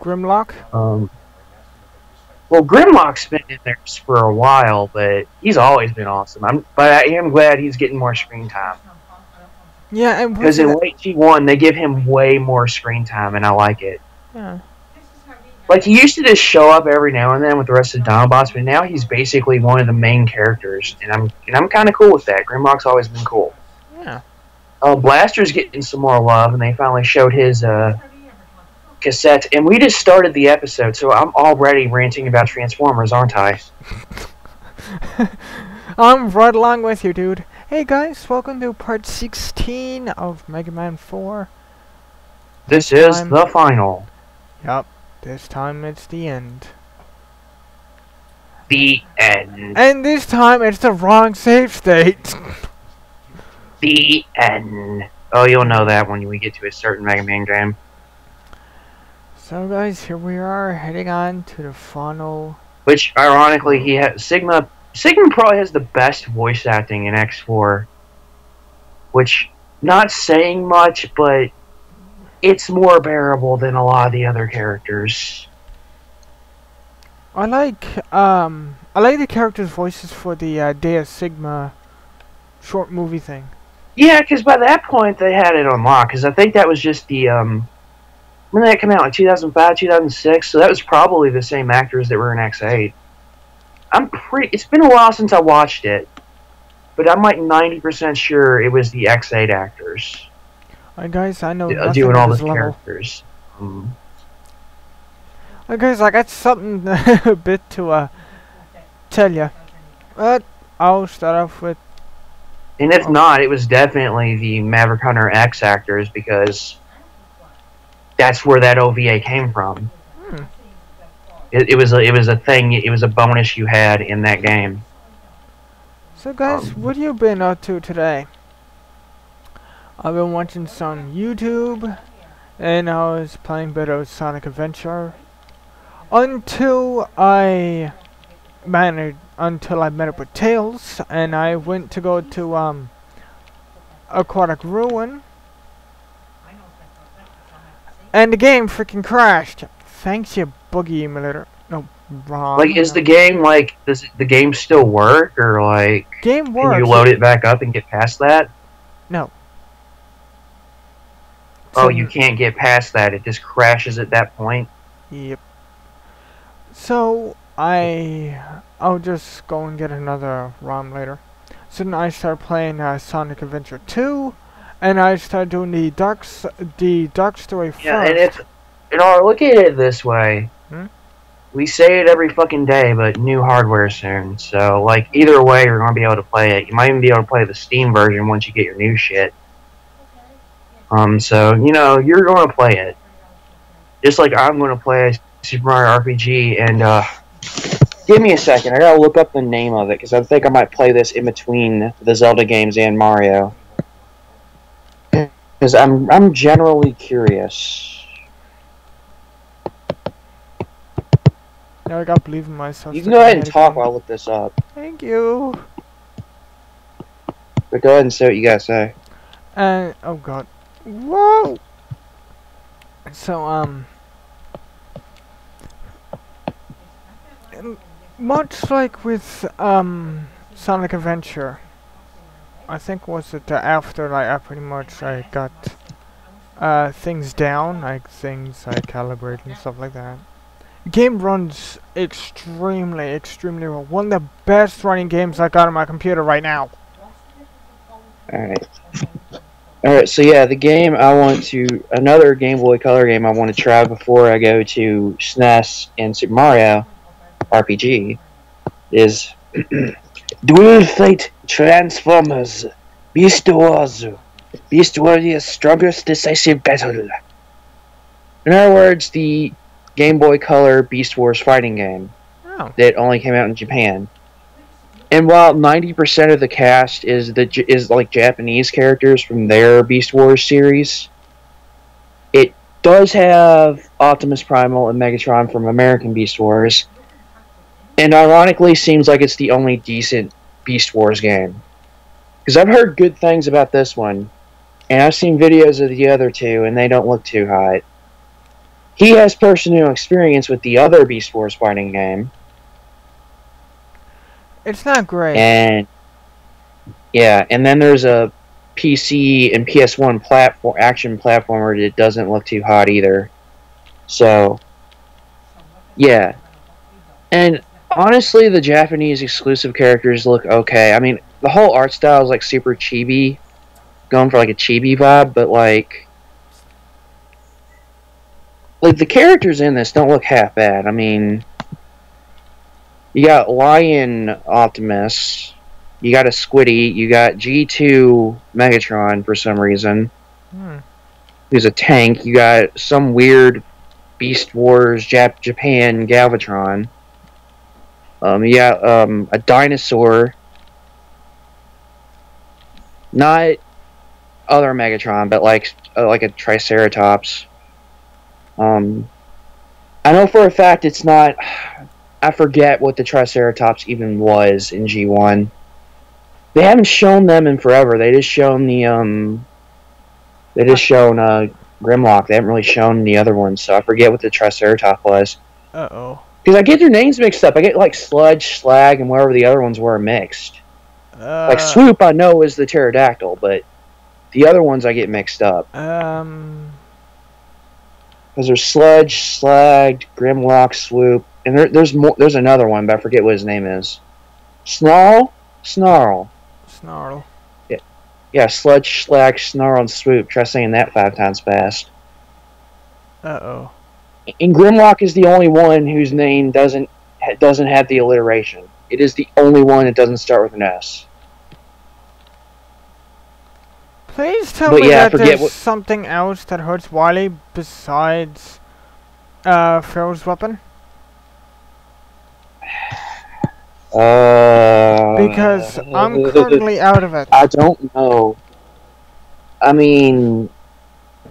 Grimlock? Well, Grimlock's been in there for a while, but he's always been awesome. But I am glad he's getting more screen time. Yeah, and because in late G1 they give him way more screen time, and I like it. Yeah. Like, he used to just show up every now and then with the rest of the Dinobots, but now he's basically one of the main characters, and I'm kind of cool with that. Grimlock's always been cool. Yeah. Blaster's getting some more love, and they finally showed his cassette, and we just started the episode, so I'm already ranting about Transformers, aren't I? I'm right along with you, dude. Hey guys, welcome to part 16 of Mega Man 4. This is the final. Yup, this time it's the end. The end. And this time it's the wrong save state. The end. Oh, you'll know that when we get to a certain Mega Man game. So guys, here we are heading on to the final. Which, ironically, he has Sigma probably has the best voice acting in X4. Which, not saying much, but it's more bearable than a lot of the other characters. I like the characters' voices for the Deus Sigma short movie thing. Yeah, because by that point they had it unlocked. Because I think that was just the when did that come out? Like 2005, 2006. So that was probably the same actors that were in X8. It's been a while since I watched it, but I'm like 90% sure it was the X8 actors. Guys, I know doing all the level. characters. Guys, I got something a bit to tell you. But I'll start off with. And if not, it was definitely the Maverick Hunter X actors, because that's where that OVA came from. It was a thing. It was a bonus you had in that game. So guys, what have you been up to today? I've been watching some YouTube, and I was playing a bit of Sonic Adventure until I met up with Tails, and I went to go to Aquatic Ruin, and the game freaking crashed. Thanks, you buggy emulator. No, wrong. Like, is the game, like, does the game still work, or, like, game works. Can you load it back up and get past that? No. Oh, you can't get past that. It just crashes at that point? Yep. So, I'll just go and get another ROM later. So then I started playing Sonic Adventure 2, and I started doing the Dark Story first. Yeah, and look at it this way. We say it every fucking day, but new hardware soon. So, like, either way, you're gonna be able to play it. You might even be able to play the Steam version once you get your new shit. So, you know, you're gonna play it. Just like I'm gonna play Super Mario RPG, and, give me a second. I gotta look up the name of it, because I think I might play this in between the Zelda games and Mario. Because I'm generally curious. Now I gotta believe in myself. You can go ahead and talk while I look this up. Thank you. But go ahead and say what you gotta say. Oh god. Whoa! So, much like with, Sonic Adventure, I think was it after I pretty much I got, things down, like things I calibrated and stuff like that. Game runs extremely well. One of the best running games I got on my computer right now. Alright, so yeah, the game another Game Boy Color game I want to try before I go to SNES and Super Mario RPG is Dual Fight Transformers Beast Wars. Beast Warrior's strongest decisive battle. In other words, the Game Boy Color Beast Wars fighting game that only came out in Japan. And while 90% of the cast is like Japanese characters from their Beast Wars series, it does have Optimus Primal and Megatron from American Beast Wars, and ironically seems like it's the only decent Beast Wars game. Because I've heard good things about this one, and I've seen videos of the other two, and they don't look too hot. he has personal experience with the other Beast Wars fighting game. It's not great. And yeah, and then there's a PC and PS1 platform action platformer that doesn't look too hot either. So yeah, and honestly, the Japanese exclusive characters look okay. I mean, the whole art style is like super chibi, going for like a chibi vibe, but like the characters in this don't look half bad. I mean, you got Lion Optimus, you got a Squiddy, you got G2 Megatron for some reason, who's a tank. You got some weird Beast Wars Japan Galvatron. You got a dinosaur, not other Megatron, but like a Triceratops. I know for a fact it's not. I forget what the Triceratops even was in G1. They haven't shown them in forever. They just shown the They just shown Grimlock. They haven't really shown the other ones, so I forget what the Triceratops was. Uh-oh. Because I get their names mixed up. I get like Sludge, Slag, and whatever the other ones were mixed. Like Swoop, I know is the pterodactyl, but the other ones I get mixed up. Because there's Sludge, Slag, Grimlock, Swoop, and there's more. There's another one, but I forget what his name is. Snarl. Yeah, Sludge, Slag, Snarl, and Swoop. Try saying that 5 times fast. Uh-oh. And Grimlock is the only one whose name doesn't have the alliteration. It is the only one that doesn't start with an S. Please tell me that there's something else that hurts Wily besides Pharaoh's weapon. Because I'm currently out of it. I don't know. I mean,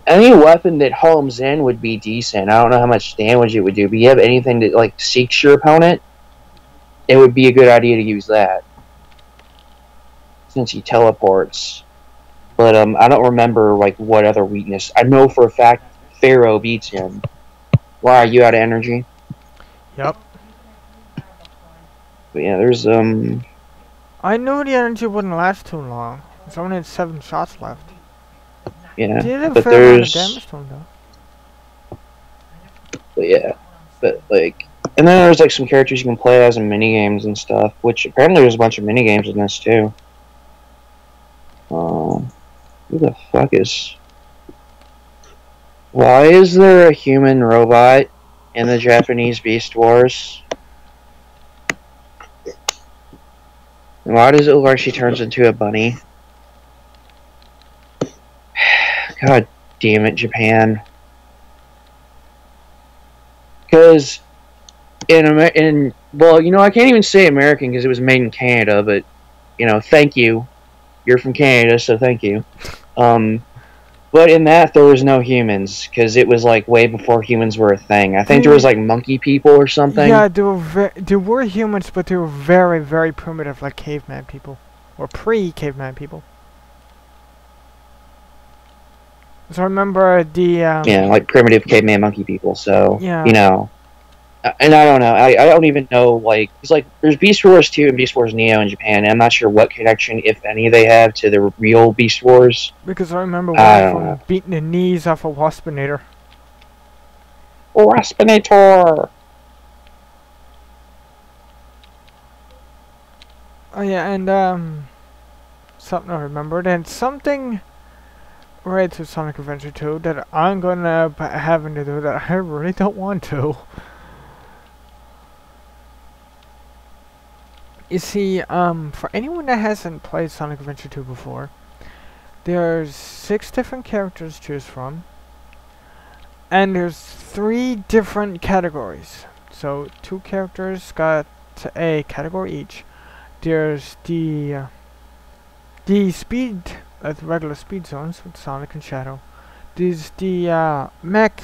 any weapon that homes in would be decent. I don't know how much damage it would do, but you have anything that like seeks your opponent, it would be a good idea to use that. Since he teleports. But I don't remember like what other weakness. I know for a fact Pharaoh beats him. Why, are you out of energy? Yep. But yeah, there's I knew the energy wouldn't last too long. There's only 7 shots left. Yeah, did a but fair there's amount of damage to him though. But yeah, but like, and then there's like some characters you can play as in mini games and stuff. Which apparently there's a bunch of mini games in this too. Who the fuck is? Why is there a human robot in the Japanese Beast Wars? And why does it look like she turns into a bunny? God damn it, Japan. Because well, you know, I can't even say American because it was made in Canada, but, you know, thank you. You're from Canada, so thank you. But in that, there was no humans, because it was, like, way before humans were a thing. I think there was, like, monkey people or something. Yeah, there were humans, but they were very, very primitive, like caveman people. Or pre-caveman people. So I remember the... yeah, like primitive caveman monkey people, so, yeah. You know... And I don't know. I don't even know, like... It's like, there's Beast Wars 2 and Beast Wars Neo in Japan, and I'm not sure what connection, if any, they have to the real Beast Wars. Because I remember one from beating the knees off a Waspinator. Waspinator! Oh yeah, and, something I remembered, and something related to Sonic Adventure 2 that I'm gonna having to do that I really don't want to. You see, for anyone that hasn't played Sonic Adventure 2 before, there's 6 different characters to choose from, and there's 3 different categories. So 2 characters got a category each. There's the speed, the regular speed zones with Sonic and Shadow. There's the mech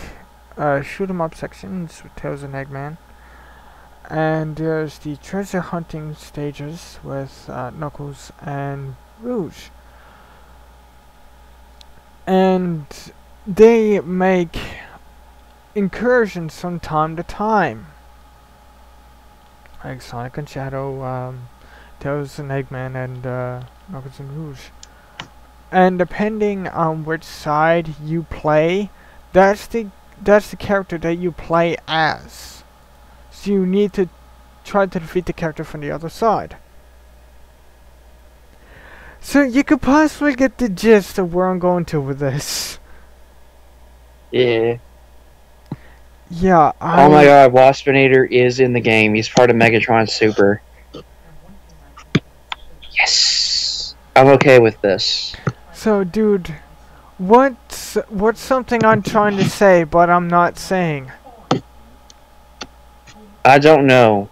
shoot 'em up sections with Tails and Eggman. And there's the treasure hunting stages with Knuckles and Rouge. And they make incursions from time to time. Like Sonic and Shadow, Tails and Eggman, and Knuckles and Rouge. And depending on which side you play, that's the character that you play as. So you need to try to defeat the character from the other side. So you could possibly get the gist of where I'm going to with this. Yeah. Yeah, Oh my god, Waspinator is in the game. He's part of Megatron Super. Yes! I'm okay with this. So, dude, what's something I'm trying to say, but I'm not saying? I don't know.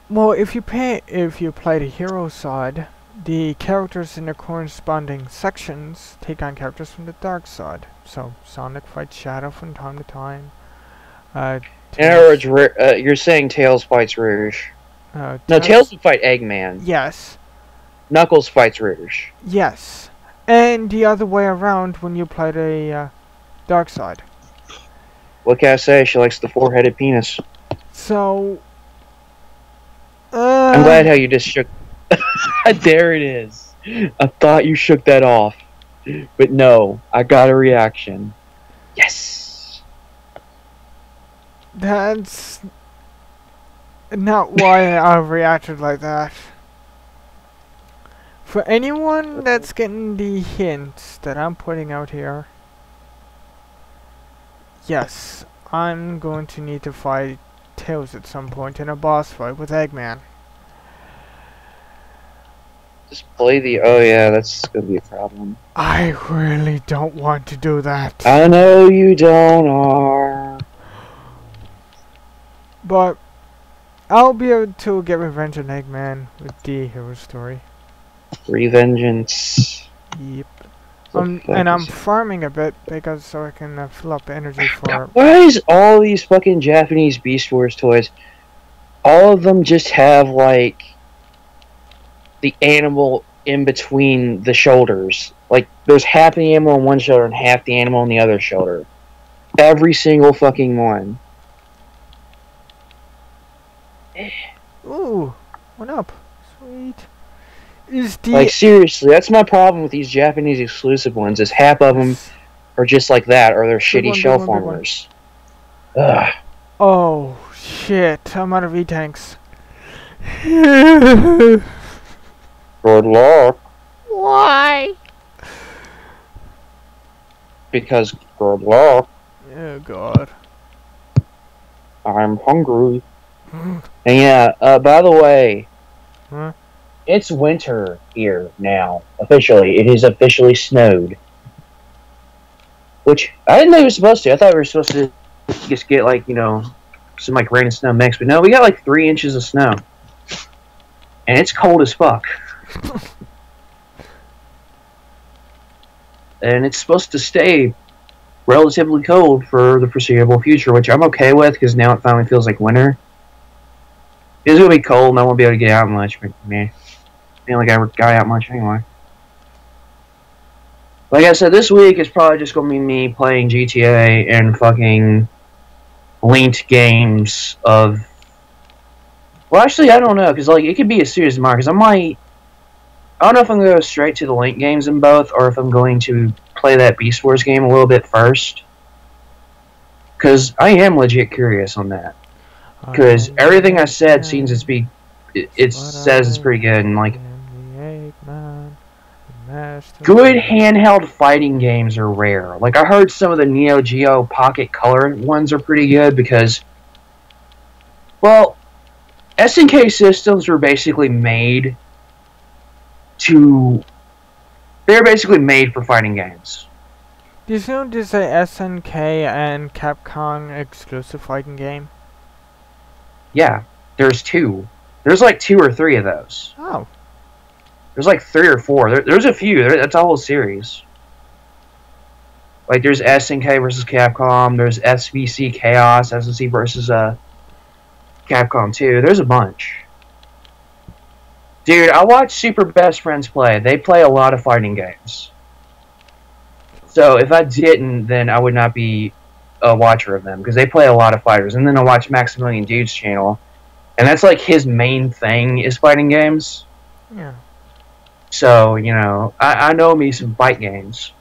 Well, if you play the hero side, the characters in the corresponding sections take on characters from the dark side. So Sonic fights Shadow from time to time. In other words, you're saying Tails fights Rouge. No, Tails would fight Eggman. Yes. Knuckles fights Rouge. Yes. And the other way around when you play the dark side. What can I say? She likes the four-headed penis. So... I'm glad how you just shook... There it is. I thought you shook that off. But no, I got a reaction. Yes! That's... not why I reacted like that. For anyone that's getting the hints that I'm putting out here, yes, I'm going to need to fight Tails at some point in a boss fight with Eggman. Just play the... Oh yeah, that's gonna be a problem. I really don't want to do that. I know you don't are. But I'll be able to get revenge on Eggman with the hero story. Revengeance. Yep. And I'm farming a bit because so I can fill up energy for... Why is all these fucking Japanese Beast Wars toys, all of them just have like the animal in between the shoulders? Like there's half the animal on one shoulder and half the animal on the other shoulder. Every single fucking one. Ooh, one up. Sweet. Is the... Like seriously, that's my problem with these Japanese exclusive ones. Is half of them are just like that, or they're shitty shell formers. Ugh. Oh shit! I'm out of E-tanks. Good luck. Why? Because good luck. Oh god. I'm hungry. And yeah, by the way, Huh? it's winter here now. Officially. It is officially snowed. Which, I didn't know you were supposed to. I thought we were supposed to just get, like, you know, some, like, rain and snow mix. But no, we got, like, 3 inches of snow. And it's cold as fuck. And it's supposed to stay relatively cold for the foreseeable future, which I'm okay with, because now it finally feels like winter. It's going to be cold, and I won't be able to get out much, but, man. I don't think I got out much anyway. Like I said, this week is probably just going to be me playing GTA and fucking linked games of... Well, actually, I don't know, because like, it could be a series of mine, because I might... I don't know if I'm going to go straight to the linked games in both, or if I'm going to play that Beast Wars game a little bit first. Because I am legit curious on that. Because everything I said seems to be... It says it's pretty good, and like... Good handheld fighting games are rare. Like, I heard some of the Neo Geo Pocket Color ones are pretty good because, well, SNK systems were basically made to... They're basically made for fighting games. Do you know there's a SNK and Capcom exclusive fighting game? Yeah, there's 2. There's like 2 or 3 of those. Oh. There's like 3 or 4. There's a few. That's a whole series. Like there's SNK versus Capcom. There's SVC Chaos, SNC versus Capcom 2. There's a bunch. Dude, I watch Super Best Friends play. They play a lot of fighting games. So if I didn't, then I would not be a watcher of them because they play a lot of fighters. And then I watch Maximilian Dude's channel, and that's like his main thing is fighting games. Yeah. So you know, I know me some fight games.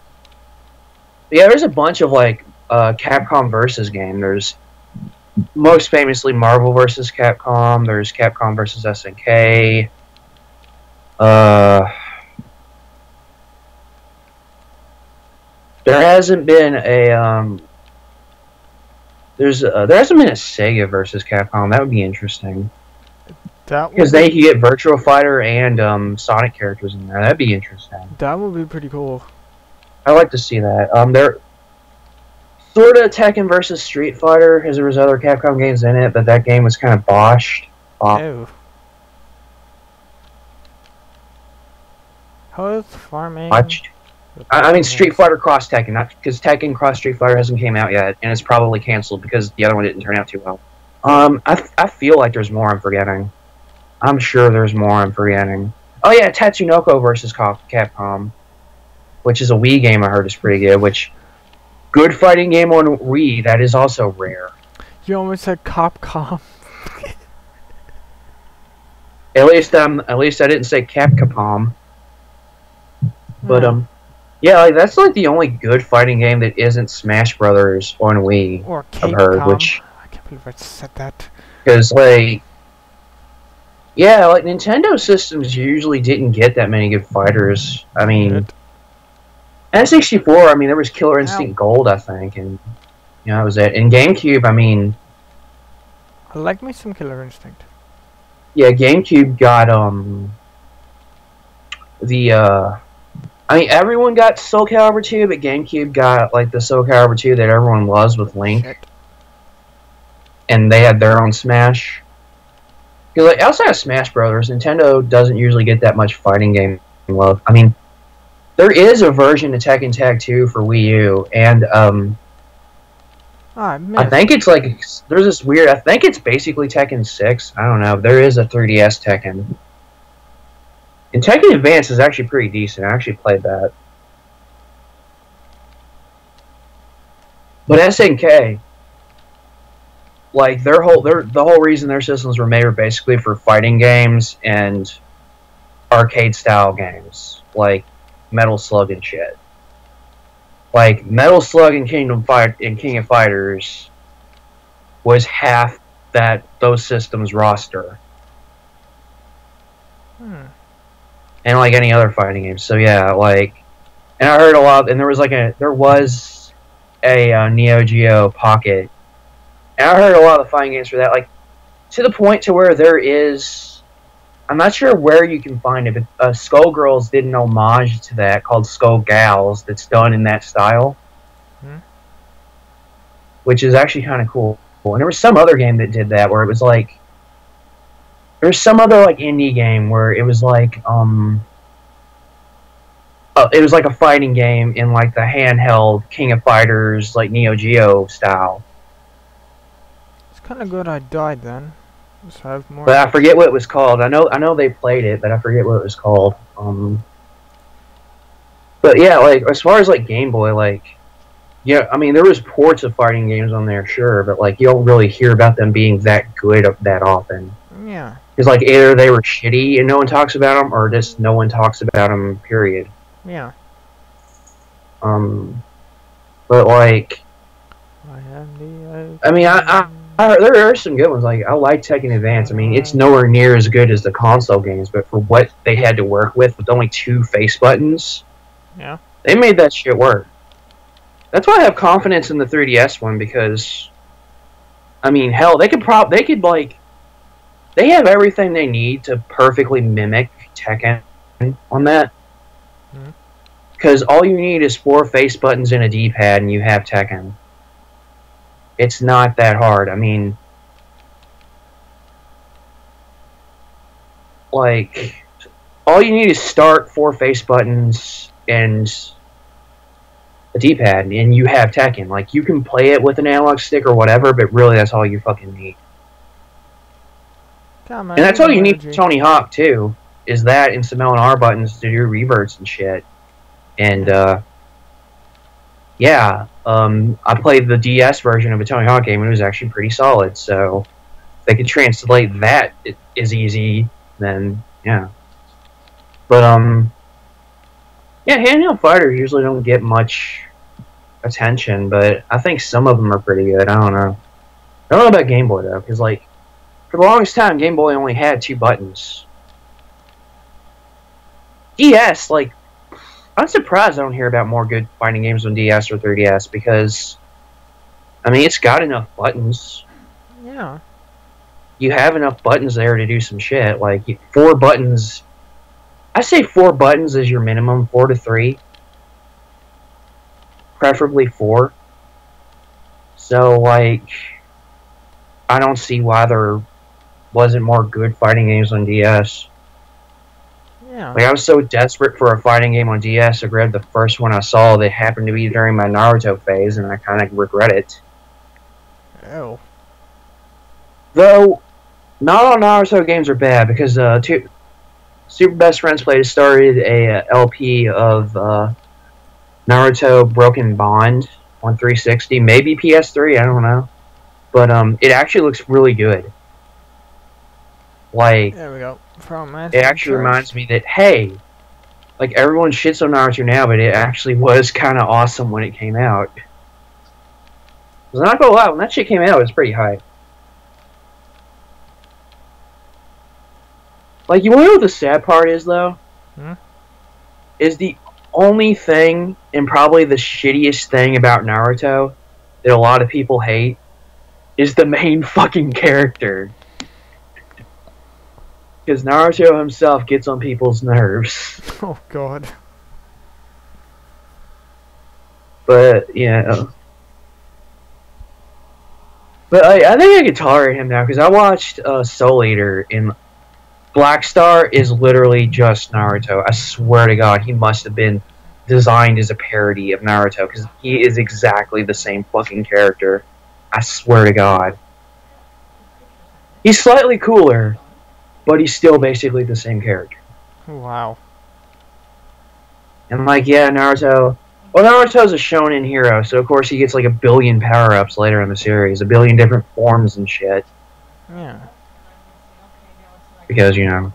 But yeah, there's a bunch of like Capcom versus game. There's most famously Marvel versus Capcom. There's Capcom versus SNK. There hasn't been a there hasn't been a Sega versus Capcom. That would be interesting. Because they could get Virtua Fighter and Sonic characters in there. That'd be interesting. That would be pretty cool. I'd like to see that. They're sort of Tekken versus Street Fighter, because there was other Capcom games in it, but that game was kind of botched. Oh. Health farming. Botched. I mean Street Fighter Cross Tekken, not because Tekken Cross Street Fighter hasn't came out yet, and it's probably canceled because the other one didn't turn out too well. I feel like there's more I'm forgetting. I'm sure there's more I'm forgetting. Oh yeah, Tatsunoko versus Capcom, which is a Wii game I heard is pretty good. Which good fighting game on Wii that is also rare. You almost said Capcom. At least I didn't say Capcom. But yeah, like that's like the only good fighting game that isn't Smash Brothers on Wii. Or I've heard, which I can't believe I said that. Because like, yeah, like Nintendo systems usually didn't get that many good fighters. I mean, N64. I mean, there was Killer Instinct Gold, I think, and you know that was it. And GameCube, I mean, I like me some Killer Instinct. Yeah, GameCube got I mean, everyone got Soul Calibur 2, but GameCube got, like, the Soul Calibur 2 that everyone loves with Link. Shit. And they had their own Smash. Because, like, outside of Smash Brothers, Nintendo doesn't usually get that much fighting game love. I mean, there is a version of Tekken Tag 2 for Wii U, and, I think it's, like, there's this weird, I think it's basically Tekken 6. I don't know. There is a 3DS Tekken. And Tekken Advance is actually pretty decent. I actually played that. But SNK, like the whole reason their systems were made were basically for fighting games and arcade style games, like Metal Slug and shit. Like Metal Slug and King of Fighters was half those systems roster. And like any other fighting games. So yeah, like, and I heard a lot, and there was a Neo Geo Pocket, and I heard a lot of the fighting games for that, like, to the point to where there is, I'm not sure where you can find it, but Skullgirls did an homage to that called Skull Gals that's done in that style, which is actually kind of cool. And there was some other game that did that where it was like, there's some other like indie game where it was like it was like a fighting game in like the handheld King of Fighters like Neo Geo style. It's kind of good I died then. Let's have more. But I forget what it was called. I know they played it, but I forget what it was called. But yeah, like as far as like Game Boy, like yeah, I mean there was ports of fighting games on there, sure, but like you don't really hear about them being that good that often. Yeah. Because, like, either they were shitty and no one talks about them, or just no one talks about them, period. Yeah. But, like, I mean, there are some good ones. Like, I like Tekken Advance. I mean, it's nowhere near as good as the console games, but for what they had to work with only 2 face buttons, yeah, they made that shit work. That's why I have confidence in the 3DS one, because, I mean, hell, they could, like, they have everything they need to perfectly mimic Tekken on that. Because all you need is 4 face buttons and a D-pad and you have Tekken. It's not that hard. I mean, like, all you need is start, 4 face buttons, and a D-pad, and you have Tekken. Like, you can play it with an analog stick or whatever, but really that's all you fucking need. And that's all you need for Tony Hawk, too, is that and some L&R buttons to do reverts and shit. And, Yeah, I played the DS version of a Tony Hawk game and it was actually pretty solid. So if they could translate that as easy, then yeah. But yeah, handheld fighters usually don't get much attention, but I think some of them are pretty good. I don't know. I don't know about Game Boy though, because like for the longest time, Game Boy only had 2 buttons. DS, like, I'm surprised I don't hear about more good fighting games on DS or 3DS because, I mean, it's got enough buttons. Yeah. You have enough buttons there to do some shit. Like 4 buttons. I say 4 buttons is your minimum, 4 to 3, preferably 4. So like, I don't see why there wasn't more good fighting games on DS. Yeah. Like I was so desperate for a fighting game on DS, I grabbed the first one I saw that happened to be during my Naruto phase, and I kind of regret it. Oh. Though, not all Naruto games are bad because Super Best Friends Played started a LP of Naruto Broken Bond on 360, maybe PS3, I don't know. But it actually looks really good. Like, There we go. From it actually reminds me that, hey, like everyone shits on Naruto now, but it actually was kind of awesome when it came out. Because I'm not gonna lie, when that shit came out, it was pretty hype. Like, you wanna know what the sad part is, though? Is the only thing, and probably the shittiest thing about Naruto that a lot of people hate, is the main fucking character. Because Naruto himself gets on people's nerves. Oh, God. But, yeah. But I think I could tolerate him now, because I watched Soul Eater, and Black Star is literally just Naruto. I swear to God, he must have been designed as a parody of Naruto, because he is exactly the same fucking character. I swear to God. He's slightly cooler, but he's still basically the same character. Wow. And like, yeah, Naruto... Well, Naruto's a shonen hero, so of course he gets like 1,000,000,000 power-ups later in the series. 1,000,000,000 different forms and shit. Yeah. Because, you know...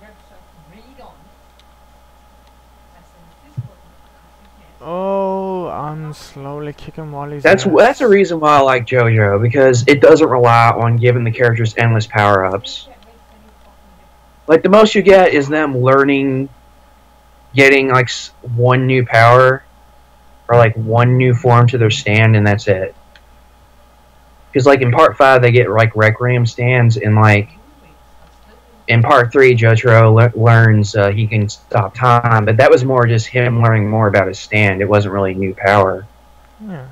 Oh, I'm slowly kicking Wally's That's a reason why I like JoJo, because it doesn't rely on giving the characters endless power-ups. Like, the most you get is them learning, getting, like, 1 new power, or, like, 1 new form to their stand, and that's it. Because, like, in Part 5, they get, like, Requiem stands, and, like, in Part 3, Jotaro learns he can stop time, but that was more just him learning more about his stand. It wasn't really new power. Yeah.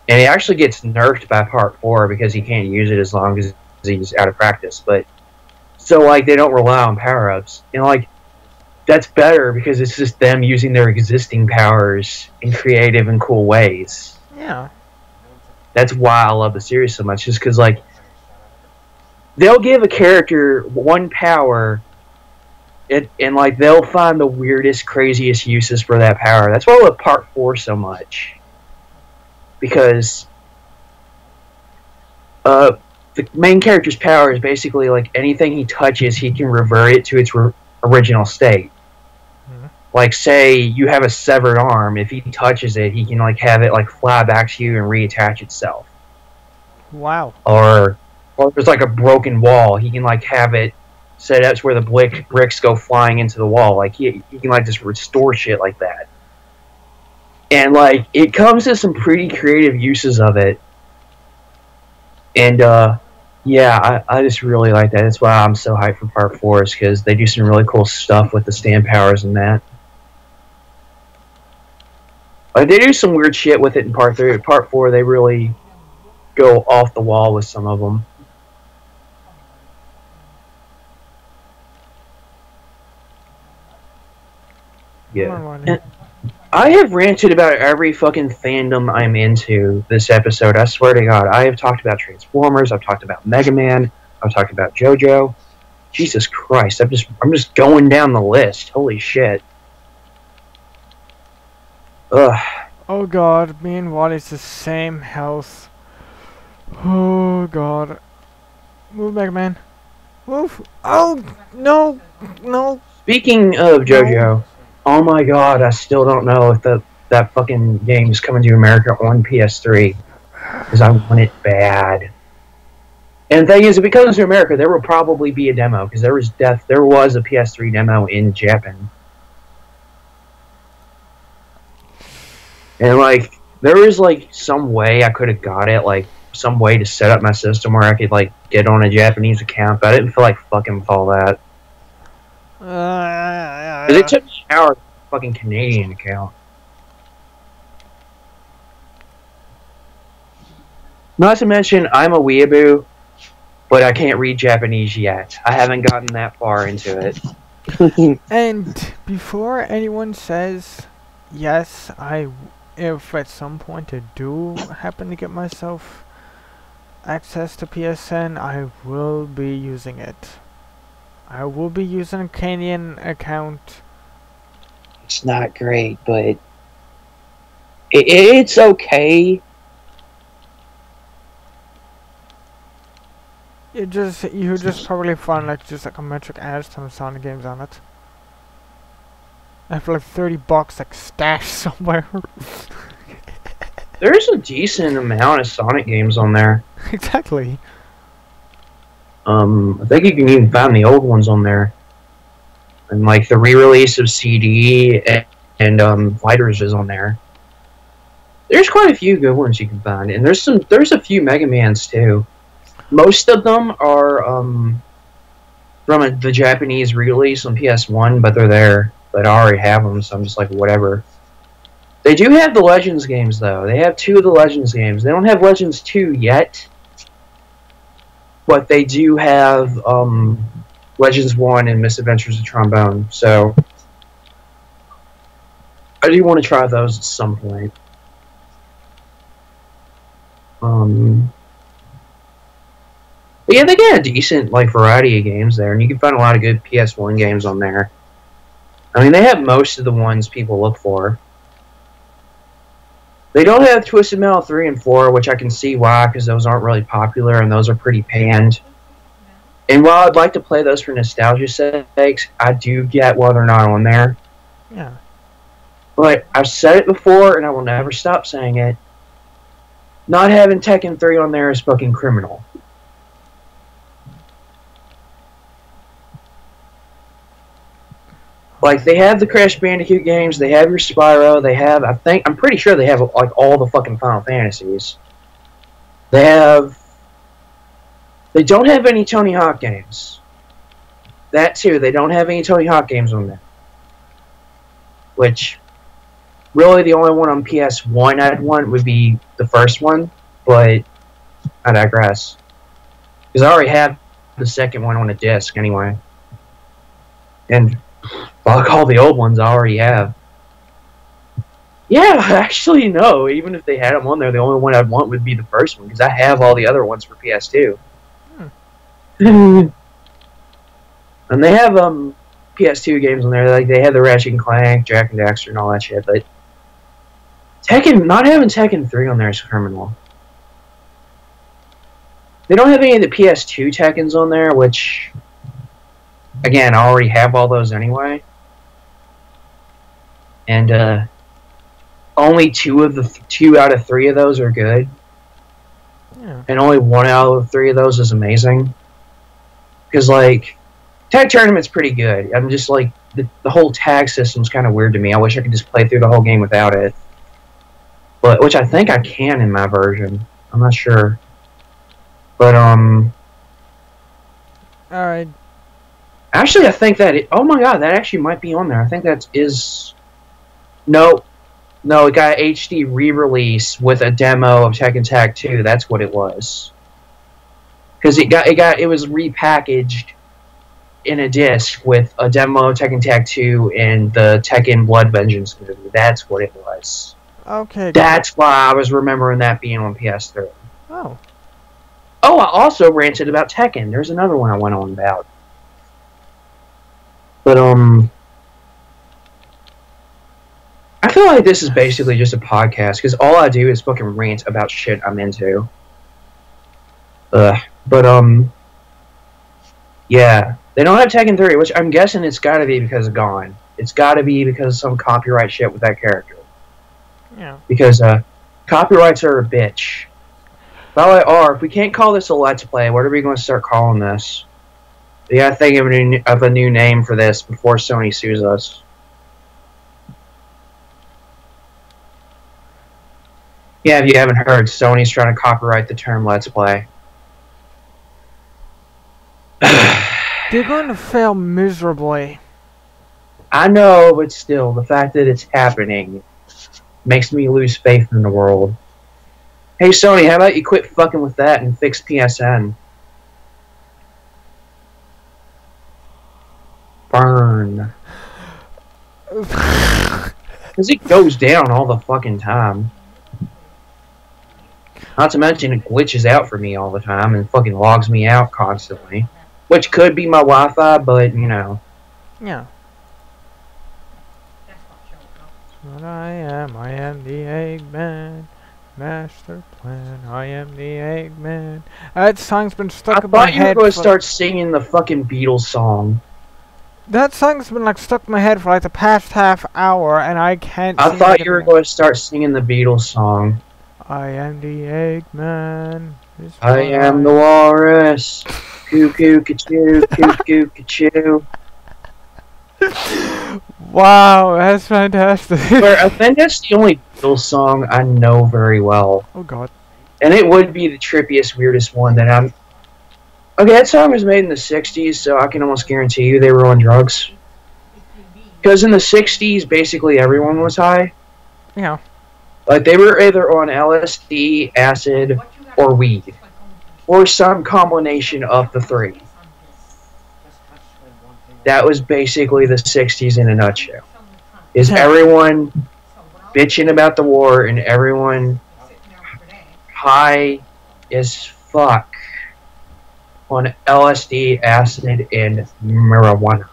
And he actually gets nerfed by Part 4 because he can't use it as long as he's out of practice. But so, like, they don't rely on power-ups. And, like, that's better because it's just them using their existing powers in creative and cool ways. Yeah. That's why I love the series so much, just because, like, they'll give a character 1 power, and like they'll find the weirdest, craziest uses for that power. That's why I love Part 4 so much, because the main character's power is basically like anything he touches, he can revert it to its original state. Like, say you have a severed arm, if he touches it, he can like have it like fly back to you and reattach itself. Wow. Or if there's like a broken wall, he can like have it set up to where the bricks go flying into the wall. Like he can like just restore shit like that. And like it comes to some pretty creative uses of it. And yeah, I just really like that. That's why I'm so hyped for Part 4, is because they do some really cool stuff with the stand powers and that. Like they do some weird shit with it in Part 3. Part 4, they really go off the wall with some of them. Yeah. And I have ranted about every fucking fandom I'm into this episode. I swear to God. I have talked about Transformers. I've talked about Mega Man. I've talked about JoJo. Jesus Christ. I'm just going down the list. Holy shit. Ugh. Oh god, me and Wally's the same health. Oh god. Move, Mega Man. Move. Oh, no. No. Speaking of No. JoJo, oh my god, I still don't know if that fucking game is coming to America on PS3. Because I want it bad. And the thing is, if it comes to America, there will probably be a demo, because there was a PS3 demo in Japan. And, like, there was, like, some way I could have got it, like, some way to set up my system where I could, like, get on a Japanese account, but I didn't feel like fucking with all that. Because it took me an hour to get a fucking Canadian account. Not to mention, I'm a weeaboo, but I can't read Japanese yet. I haven't gotten that far into it. And before anyone says, yes, if at some point I do happen to get myself access to PSN, I will be using it. I will be using a Canadian account. It's not great, but it's okay. You just probably find like a metric ads to Sonic games on it. I have like $30 like stashed somewhere. There's a decent amount of Sonic games on there. Exactly. I think you can even find the old ones on there. And like the re-release of CD and Fighters is on there. There's quite a few good ones you can find, and there's a few Mega Mans too. Most of them are from the Japanese re-release on PS1, but they're there. But I already have them, so I'm just like, whatever. They do have the Legends games, though. They have 2 of the Legends games. They don't have Legends 2 yet, but they do have Legends 1 and Misadventures of Trombone. So I do want to try those at some point. But yeah, they get a decent variety of games there, and you can find a lot of good PS1 games on there. I mean, they have most of the ones people look for. They don't have Twisted Metal 3 and 4, which I can see why, because those aren't really popular, and those are pretty panned. And while I'd like to play those for nostalgia's sakes, I do get why they're not on there. Yeah. But I've said it before, and I will never stop saying it. Not having Tekken 3 on there is fucking criminal. Like, they have the Crash Bandicoot games, they have your Spyro, they have, I'm pretty sure they have, like, all the fucking Final Fantasies. They don't have any Tony Hawk games. That, too, they don't have any Tony Hawk games on there. Which, really, the only one on PS1 I'd want would be the first one, but I digress. Because I already have the second one on a disc, anyway. And fuck all the old ones I already have. Yeah, actually, no. Even if they had them on there, the only one I'd want would be the first one, because I have all the other ones for PS2. And they have PS2 games on there. Like, they have the Ratchet and Clank, Jack and Daxter, and all that shit. But not having Tekken 3 on there is criminal. They don't have any of the PS2 Tekkens on there, which, again, I already have all those anyway. And only 2 out of 3 of those are good. Yeah. And only 1 out of 3 of those is amazing. Because, like, Tag Tournament's pretty good. I'm just, like, the whole tag system's kind of weird to me. I wish I could just play through the whole game without it. Which I think I can in my version. I'm not sure. But, Alright. actually, I think that oh my god, that actually might be on there. I think that is... No, it got an HD re-release with a demo of Tekken Tag 2. That's what it was. Because it was repackaged in a disc with a demo of Tekken Tag 2 and the Tekken Blood Vengeance movie. That's what it was. Okay. That's why I was remembering that being on PS3. Oh. Oh, I also ranted about Tekken. There's another one I went on about. But, I feel like this is basically just a podcast because all I do is fucking rant about shit I'm into. But yeah, they don't have Tekken 3, which I'm guessing it's got to be because of Gone. It's got to be because of some copyright shit with that character. Yeah. Because copyrights are a bitch. By the way, if we can't call this a Let's Play, what are we going to start calling this? We gotta think of a new name for this before Sony sues us. Yeah, if you haven't heard, Sony's trying to copyright the term Let's Play. They're going to fail miserably. I know, but still, the fact that it's happening makes me lose faith in the world. Hey, Sony, how about you quit fucking with that and fix PSN? Burn. Because it goes down all the fucking time. Not to mention it glitches out for me all the time and fucking logs me out constantly. Which could be my Wi-Fi, but, you know. Yeah. What I am the Eggman. Master plan, I am the Eggman. That song's been stuck in my head. I thought you were going to start singing the fucking Beatles song. That song's been like stuck in my head for like the past half hour, and I can't. I thought you were going to start singing the Beatles song. I am the Eggman. I am the walrus. Cuckoo, ka-choo, cuckoo, ka-choo. Wow, that's fantastic. But I think that's the only Beatles song I know very well. Oh god. And it would be the trippiest, weirdest one that I'm... Okay, that song was made in the 60s, so I can almost guarantee you they were on drugs. Because in the 60s, basically everyone was high. Yeah. Like, they were either on LSD, acid, or weed. Or some combination of the three. That was basically the 60s in a nutshell. Is everyone bitching about the war and everyone high as fuck on LSD, acid, and marijuana.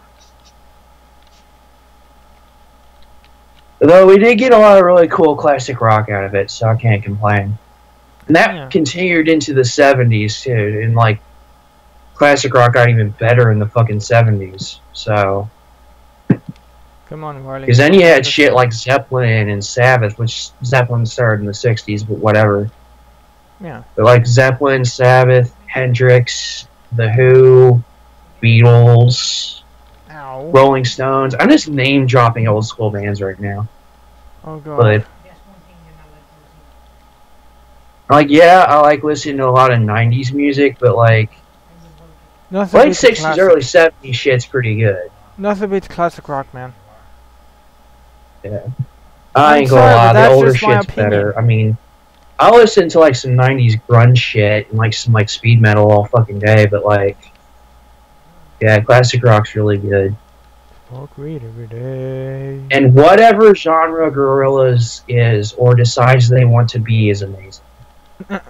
Though we did get a lot of really cool classic rock out of it, so I can't complain. And that continued into the 70s, too. And, like, classic rock got even better in the fucking 70s, so... Come on, Wily. Because then you had shit like Zeppelin and Sabbath, which Zeppelin started in the 60s, but whatever. Yeah. But like Zeppelin, Sabbath, Hendrix, The Who, Beatles, Rolling Stones. I'm just name dropping old school bands right now. Oh god. But like, yeah, I like listening to a lot of 90s music, but like late 60s, early 70s shit's pretty good. Nothing beats classic rock, man. Yeah. I ain't gonna lie, the older shit's better. I mean, I listen to like some 90s grunge shit and like some like speed metal all fucking day, but like, yeah, classic rock's really good. Smoke weed every day. And whatever genre Gorillaz is or decides they want to be is amazing. I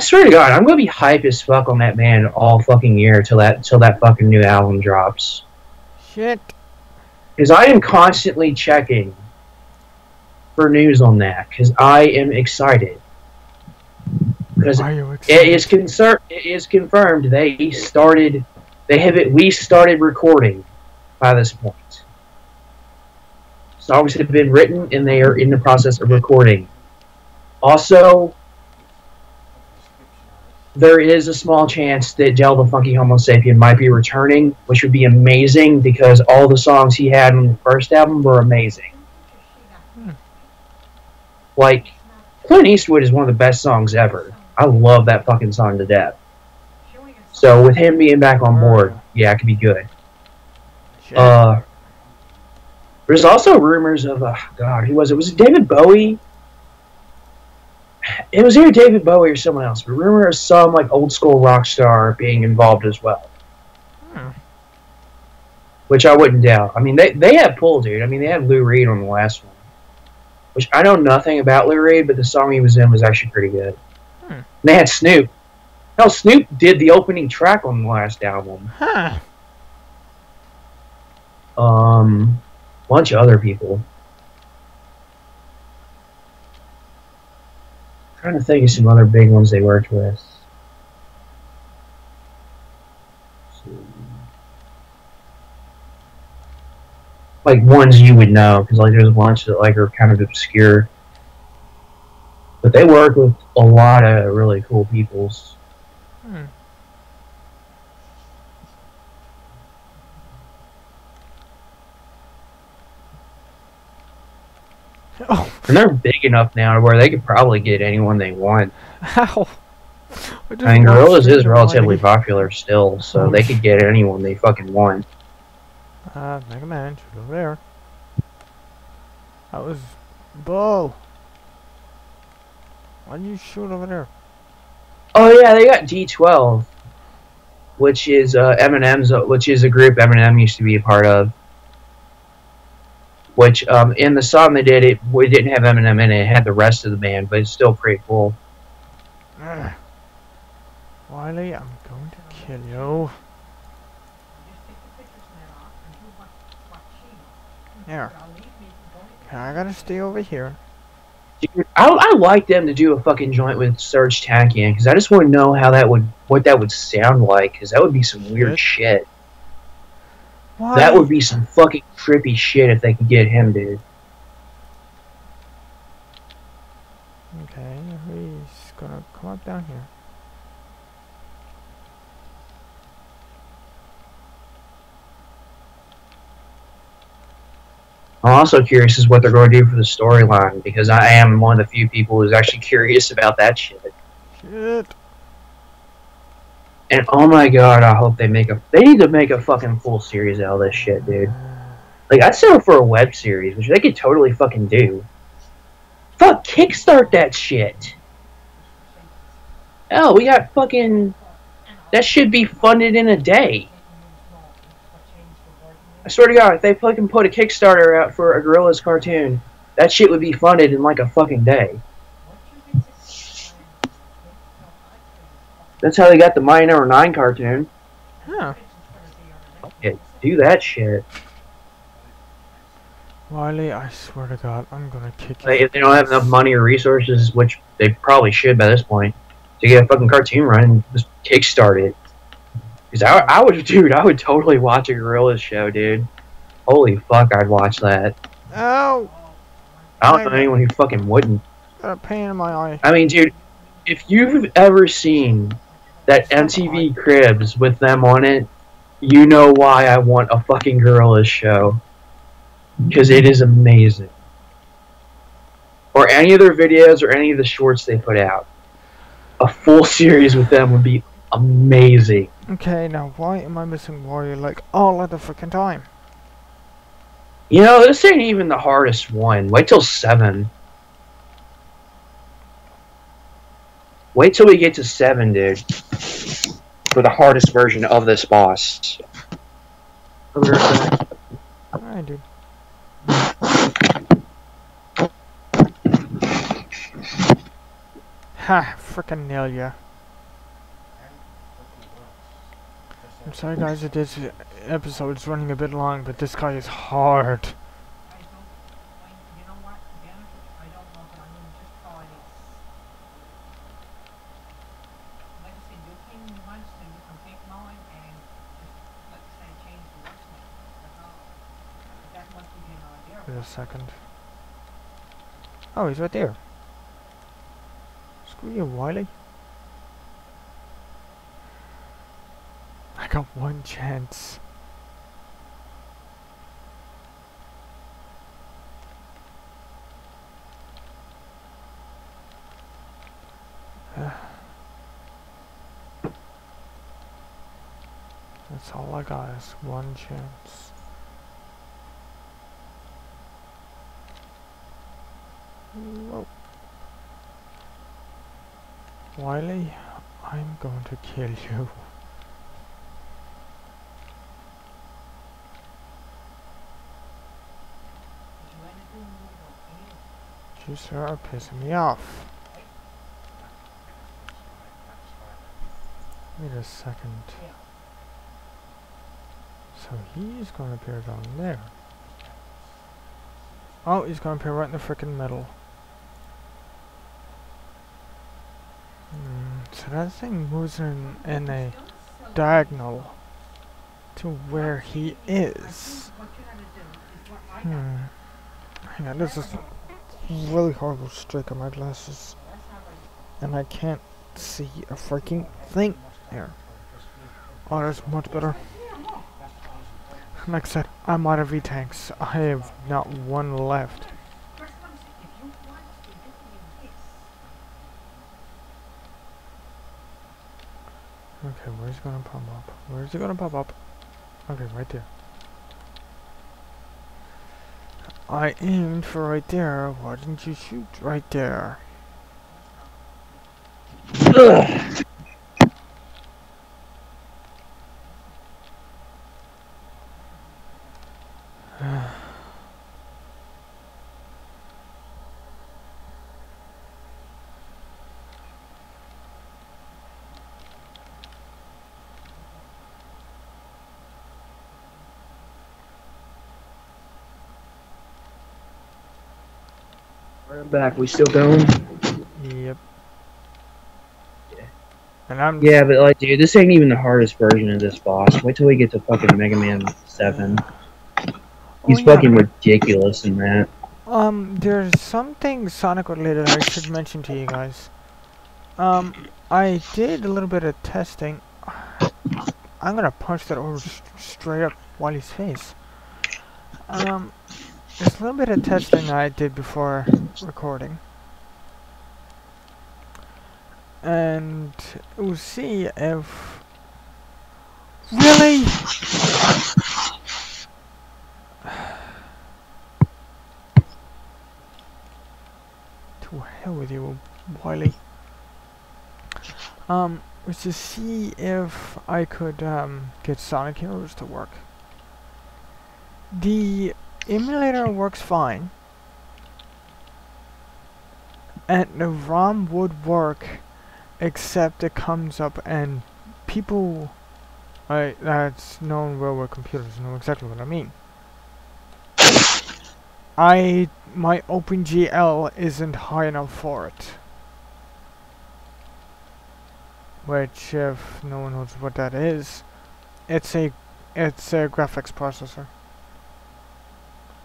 swear to God, I'm gonna be hype as fuck on that band all fucking year till that fucking new album drops. Shit. Because I am constantly checking for news on that, because I am excited. Because it is confirmed they have at least started recording by this point. Songs have been written and they are in the process of recording. Also, there is a small chance that Del the Funky Homo Sapien might be returning, which would be amazing because all the songs he had on the first album were amazing. Like, Clint Eastwood is one of the best songs ever. I love that fucking song to death. So with him being back on board, yeah, it could be good. There's also rumors of, God, who was it? Was it David Bowie? It was either David Bowie or someone else. But rumor of some like old school rock star being involved as well. Which I wouldn't doubt. I mean, they had pull, dude. I mean, they had Lou Reed on the last one. Which I know nothing about Lou Reed, but the song he was in was actually pretty good. And they had Snoop. Hell, Snoop did the opening track on the last album. A bunch of other people. I'm trying to think of some other big ones they worked with. Like ones you would know, because like there's a bunch that like are kind of obscure. But they work with a lot of really cool peoples. Hmm. Oh. And they're big enough now to where they could probably get anyone they want. Ow. I mean, Gorillas is relatively Wily. popular still, so Oh, they could get anyone they fucking want. Mega Man, shoot over there. That was Bull. Why did you shoot over there? Oh yeah, they got D12, which is Eminem's, which is a group Eminem used to be a part of. Which in the song they did, it didn't have Eminem in it; it had the rest of the band, but it's still pretty cool. Wily, I'm going to kill you. There. Okay, I gotta stay over here. Dude, I like them to do a fucking joint with Serge Tankian because I just want to know how what that would sound like, because that would be some weird shit. Why? That would be some fucking trippy shit if they could get him, dude. Okay, he's gonna come up down here. I'm also curious as what they're going to do for the storyline, because I am one of the few people who's actually curious about that shit. Shit. And oh my god, I hope they need to make a fucking full series out of this shit, dude. Like, I'd settle for a web series, which they could totally fucking do. Fuck, kickstart that shit. Oh, we got fucking... That should be funded in a day. I swear to God, if they fucking put a Kickstarter out for a Gorillaz cartoon, that shit would be funded in like a fucking day. That's how they got the Mighty No. 9 cartoon. Huh. Yeah, do that shit. Wily, I swear to God, I'm gonna kick you. Like, if they don't have enough money or resources, which they probably should by this point, to get a fucking cartoon run, just kickstart it. Because I would totally watch a Gorillaz show, dude. Holy fuck, I'd watch that. Ow! I don't know anyone who fucking wouldn't. Got a pain in my eye. I mean, dude, if you've ever seen that MTV Cribs with them on it, you know why I want a fucking Gorillaz show. Because it is amazing. Or any of their videos or any of the shorts they put out. A full series with them would be amazing. Okay, now why am I missing Warrior like all of the freaking time? You know, this ain't even the hardest one. Wait till 7. Wait till we get to 7, dude. For the hardest version of this boss. Alright, dude. Ha! Frickin' nail ya. I'm sorry guys that this episode is running a bit long, but this guy is hard. Wait a second. Oh, he's right there. Screw you, Wily. I got one chance. That's all I got is one chance. Whoa. Wily, I'm going to kill you. You sir are pissing me off. Wait a second. So he's gonna appear down there. Oh, he's gonna appear right in the frickin' middle. So that thing moves in a diagonal to where he is. Hang on, this is really horrible streak on my glasses. And I can't see a freaking thing here. Oh, that's much better. Like I said, I'm out of V-tanks. I have not one left. Okay, where's it gonna pop up? Where's it gonna pop up? Okay, right there. I aimed for right there. Why didn't you shoot right there? Ugh. I'm back. We still going? Yep. Yeah. And I'm... Yeah, but like, dude, this ain't even the hardest version of this boss. Wait till we get to fucking Mega Man 7. He's fucking ridiculous in that. There's something Sonic related I should mention to you guys. I did a little bit of testing. I'm gonna punch that over straight up Wily's face. There's a little bit of testing I did before recording. And we'll see if... Really? To hell with you, Wily. Was to see if I could, get Sonic Heroes to work. The emulator works fine. And the ROM would work, except it comes up and people that's known well with computers know exactly what I mean. My OpenGL isn't high enough for it. Which, if no one knows what that is, it's a graphics processor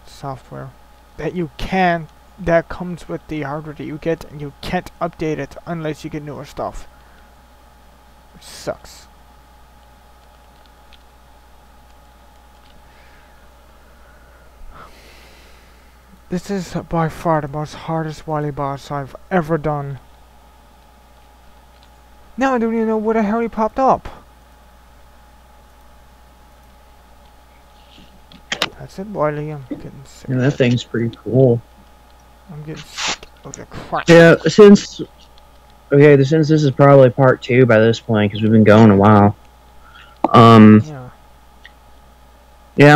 software that comes with the hardware that you get, and you can't update it unless you get newer stuff. Which sucks. This is by far the most hardest Wily boss I've ever done. Now I don't even know where the hell he popped up. That's it, Wily. I'm getting sick. Yeah, that thing's pretty cool. I'm getting sick of the crap. Yeah, since this is probably part 2 by this point, because we've been going a while. Yeah,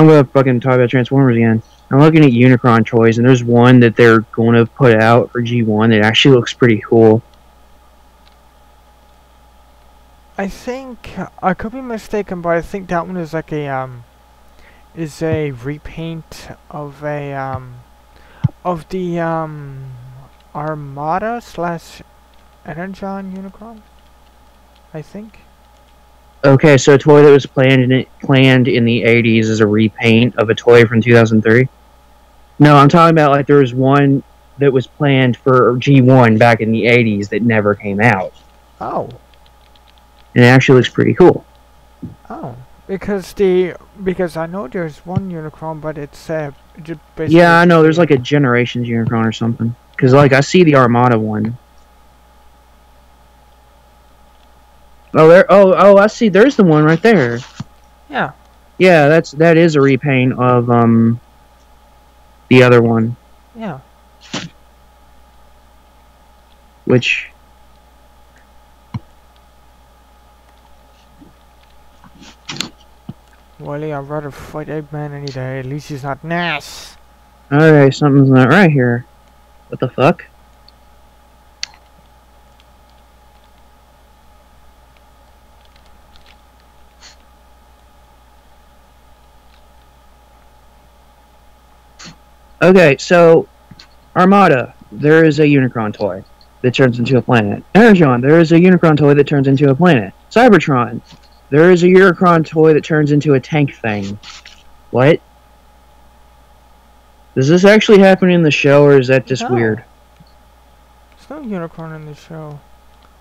I'm gonna fucking talk about Transformers again. I'm looking at Unicron toys, and there's one that they're going to put out for G1 that actually looks pretty cool. I think I could be mistaken, but I think that one is like a repaint of a of the Armada / Energon Unicron, I think. Okay, so a toy that was planned in the 80s is a repaint of a toy from 2003. No, I'm talking about like there was one that was planned for G1 back in the 80s that never came out. Oh. And it actually looks pretty cool. Oh, because I know there's one Unicron, but it's just basically... Yeah, I know. There's like a Generations Unicron or something. Because like I see the Armada one. Oh, there. Oh, I see. There's the one right there. Yeah. Yeah, that is a repaint of the other one. Yeah. Which... Wily, I'd rather fight Eggman any day. At least he's not Nass. Okay, something's not right here. What the fuck? Okay, so Armada, there is a Unicron toy that turns into a planet. Energon, there is a Unicron toy that turns into a planet. Cybertron, there is a Unicron toy that turns into a tank thing. What? Does this actually happen in the show, or is that just weird? There's no Unicron in the show.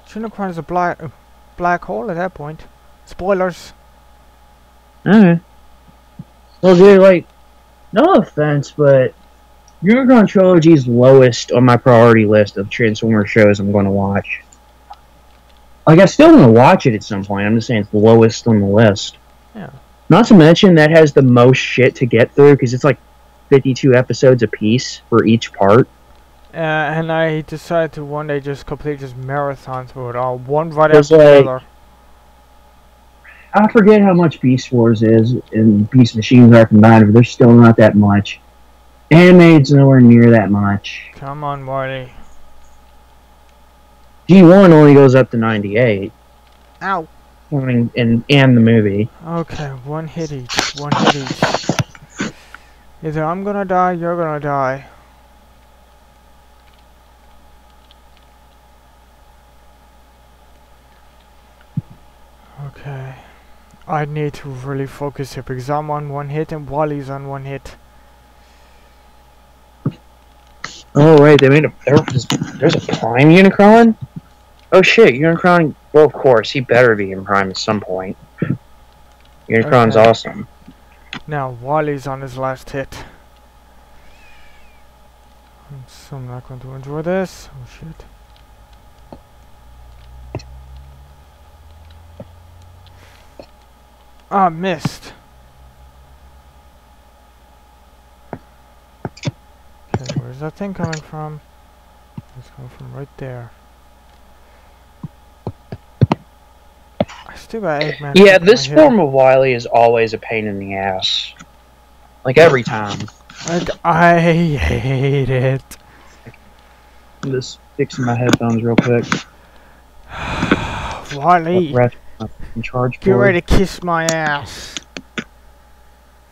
Unicron is a black hole at that point. Spoilers. Okay. Well, dude, like, no offense, but Unicron Trilogy's lowest on my priority list of Transformers shows I'm going to watch. Like, I still want to watch it at some point. I'm just saying it's the lowest on the list. Yeah. Not to mention that has the most shit to get through because it's like 52 episodes a piece for each part. And I decided to one day just complete just marathon through it all, one right after the other. I forget how much Beast Wars is and Beast Machines are combined, but they're still not that much. Animated's nowhere near that much. Come on, Wily. G1 only goes up to 98. Ow. And the movie. Okay, one hit each. One hit each. Either I'm gonna die, you're gonna die. Okay. I need to really focus here because I'm on one hit and Wally's on one hit. Oh, right, they made there's a Prime Unicron? Oh shit, Unicron, well of course, he better be in Prime at some point. Unicron's awesome. Now, Wally's on his last hit. So I'm not going to enjoy this. Oh shit. Ah, missed. Okay, where's that thing coming from? It's coming from right there. I still got Eggman. Yeah, this form of Wily is always a pain in the ass. Like every time. I hate it. I'm just fixing my headphones real quick. Wily, get ready to kiss my ass.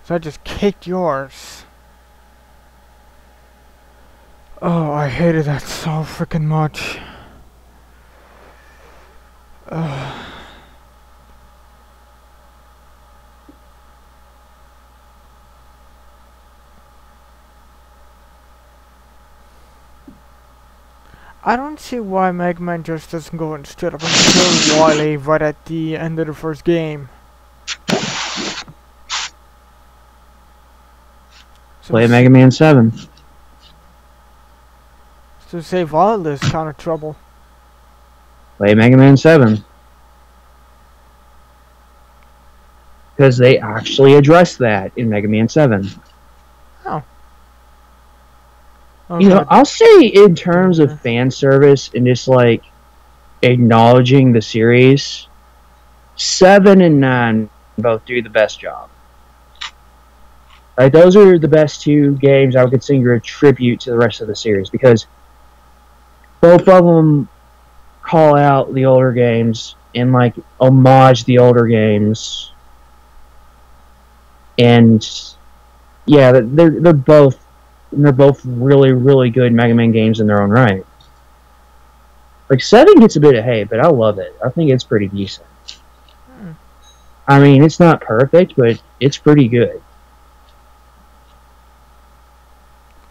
So I just kicked yours. Oh, I hated that so freaking much. I don't see why Mega Man just doesn't go and straight up and kill Wily right at the end of the first game. Play Mega Man 7. To save all this kind of trouble. Play Mega Man 7. Because they actually address that in Mega Man 7. Oh. Okay. You know, I'll say in terms of fan service and just like acknowledging the series, 7 and 9 both do the best job. Like, those are the best two games I would consider a tribute to the rest of the series because both of them call out the older games and like homage the older games. And yeah, they're both really, really good Mega Man games in their own right. Like 7 gets a bit of hate, but I love it. I think it's pretty decent. I mean, it's not perfect, but it's pretty good.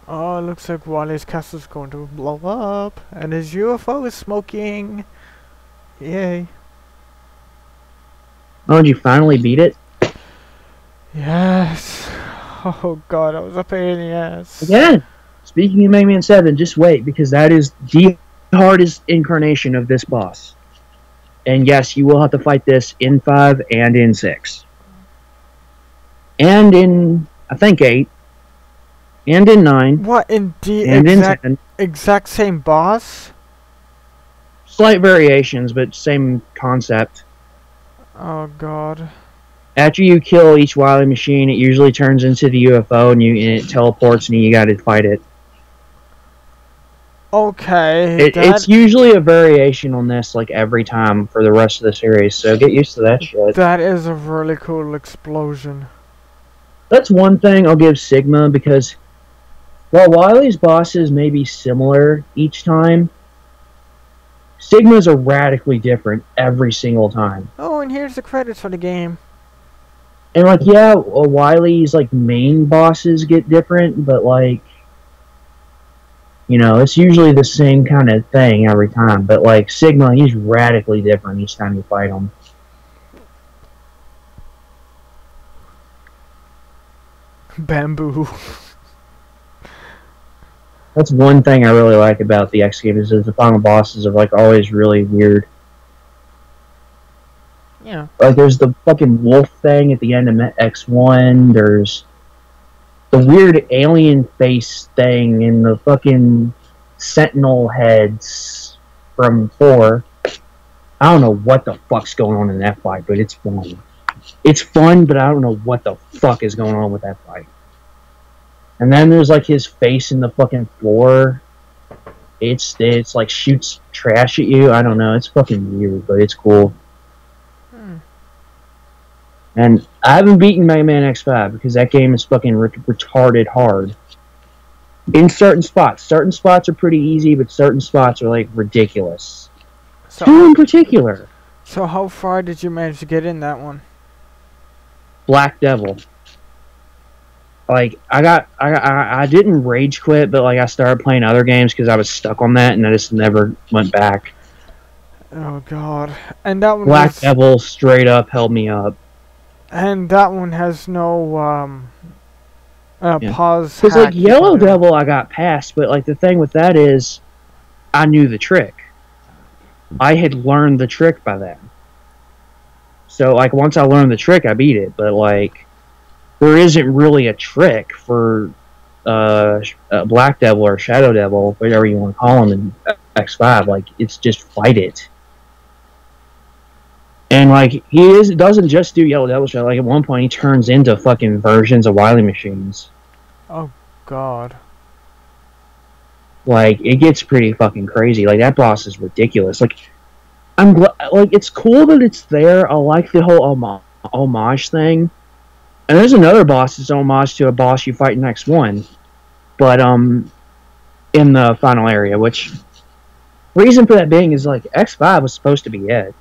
Oh, it looks like Wally's castle's going to blow up, and his UFO is smoking. Yay. Oh, did you finally beat it? Yes. Oh god, that was a pain in the ass. Again, speaking of Mega Man 7, just wait, because that is the hardest incarnation of this boss. And yes, you will have to fight this in 5 and in 6. And in, I think, 8. And in 9. What, in the exact same boss? Slight variations, but same concept. Oh god. After you kill each Wily machine, it usually turns into the UFO and it teleports and you gotta fight it. Okay. It's usually a variation on this like every time for the rest of the series, so get used to that shit. That is a really cool explosion. That's one thing I'll give Sigma, because While Wily's bosses may be similar each time, Sigma's are radically different every single time. Oh, and here's the credits for the game. And like, yeah, Wily's like main bosses get different, but like, you know, it's usually the same kind of thing every time. But like Sigma, he's radically different each time you fight him. Bamboo. That's one thing I really like about the X games is the final bosses are like always really weird. Yeah. Like there's the fucking wolf thing at the end of X1. There's the weird alien face thing in the fucking sentinel heads from 4. I don't know what the fuck's going on in that fight, but it's fun. It's fun, but I don't know what the fuck is going on with that fight. And then there's like his face in the fucking floor. It's like shoots trash at you. I don't know. It's fucking weird, but it's cool. And I haven't beaten Mega Man X5 because that game is fucking retarded hard. In certain spots. Certain spots are pretty easy, but certain spots are like ridiculous. So, 2 in particular. So how far did you manage to get in that one? Black Devil. Like I didn't rage quit, but like I started playing other games because I was stuck on that, and I just never went back. Oh god! And that one. Black Devil straight up held me up. And that one has no pause. Because like Yellow Devil, I got past, but like the thing with that is, I knew the trick. I had learned the trick by then. So like once I learned the trick, I beat it. But like, there isn't really a trick for Black Devil or Shadow Devil, whatever you want to call them in X5. Like it's just fight it. And like doesn't just do Yellow Devil Shadow. Like at one point he turns into fucking versions of Wily machines. Oh god. Like it gets pretty fucking crazy. Like that boss is ridiculous. Like I'm glad. Like it's cool that it's there. I like the whole homage thing. And there's another boss that's homage to a boss you fight in X1, but in the final area. Which reason for that being is like X5 was supposed to be it.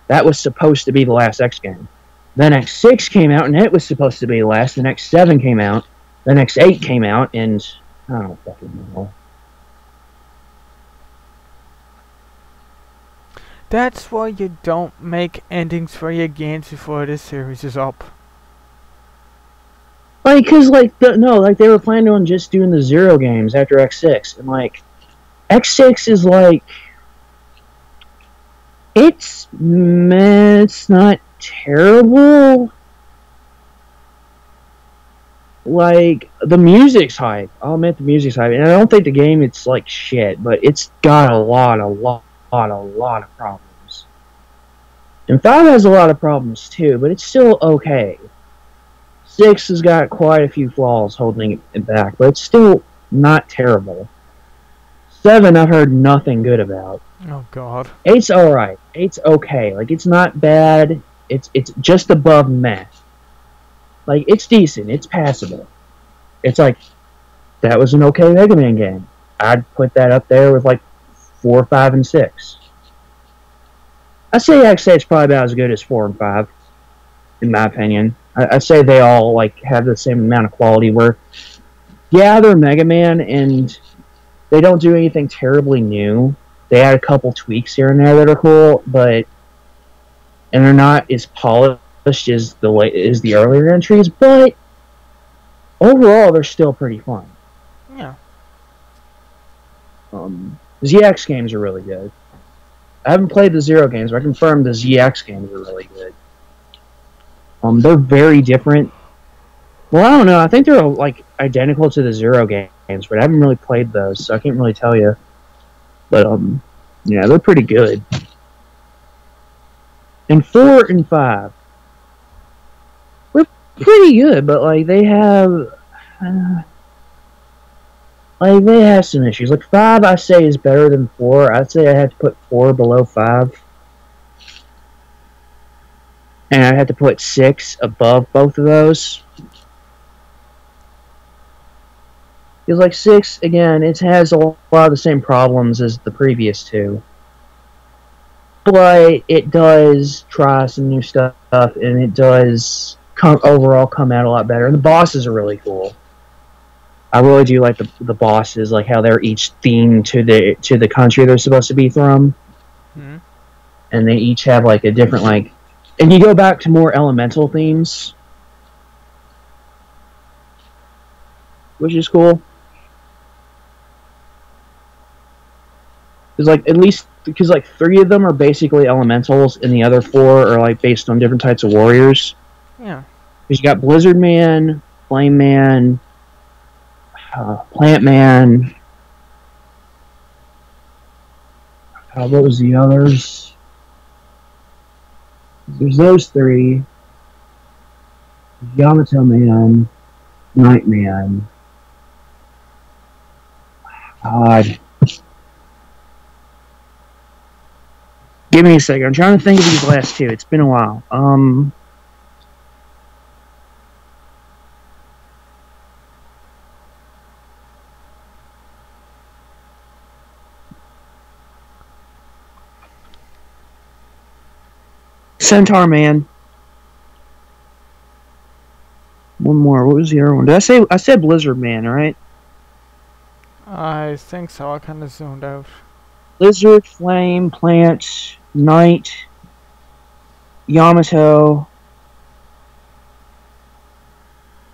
That was supposed to be the last X game. Then X6 came out, and it was supposed to be the last. Then X7 came out. Then X8 came out, and I don't fucking know. That's why you don't make endings for your games before this series is up. Like, cause like they were planning on just doing the Zero games after X6, and like X6 is like it's not terrible. Like the music's hype. I'll admit the music's hype, and I don't think the game it's like shit, but it's got a lot of problems. And 5 has a lot of problems too, but it's still okay. 6 has got quite a few flaws holding it back, but it's still not terrible. 7 I've heard nothing good about. Oh god. 8's alright. 8's okay. Like it's not bad. It's just above meh. Like it's decent. It's passable. It's like that was an okay Mega Man game. I'd put that up there with like 4, 5, and 6. I'd say X8's probably about as good as 4 and 5, in my opinion. I'd say they all like have the same amount of quality. Where, yeah, they're Mega Man, and they don't do anything terribly new. They add a couple tweaks here and there that are cool, and they're not as polished as the earlier entries. But overall, they're still pretty fun. Yeah. ZX games are really good. I haven't played the Zero games, but I confirm the ZX games are really good. They're very different. Well, I don't know. I think they're like identical to the Zero games, but I haven't really played those, so I can't really tell you. But yeah, they're pretty good. And 4 and 5, we're pretty good, but like they have some issues. Like 5, I say is better than 4. I'd say I have to put 4 below 5. and I had to put 6 above both of those. Because, like, 6, again, it has a lot of the same problems as the previous 2. But it does try some new stuff, and it does overall come out a lot better. And the bosses are really cool. I really do like the bosses, like how they're each themed to the country they're supposed to be from. Hmm. And they each have, like, a different, like... And you go back to more elemental themes, which is cool. Because, like, at least... Because, like, 3 of them are basically elementals, and the other 4 are, like, based on different types of warriors. Yeah. Because you got Blizzard Man, Flame Man, Plant Man. What was the others? There's those 3. Yamato Man, Night Man. God. Give me a second. I'm trying to think of these last 2. It's been a while. Centaur Man. One more. What was the other one? Did I say? I said Blizzard Man, right? I think so. I kind of zoned out. Blizzard, Flame, Plant, Night, Yamato,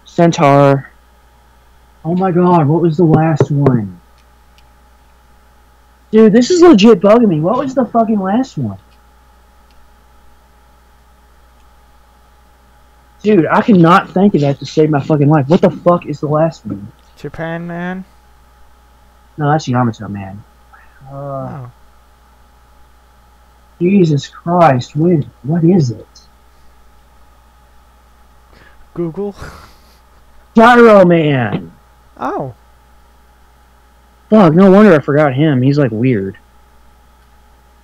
Centaur. Oh my god, what was the last one? Dude, this is legit bugging me. What was the fucking last one? Dude, I cannot think of that to save my fucking life. What the fuck is the last one? Japan Man? No, that's Yamato Man. Oh. Jesus Christ, what is it? Google? Gyro Man! Oh. Fuck, no wonder I forgot him. He's, like, weird.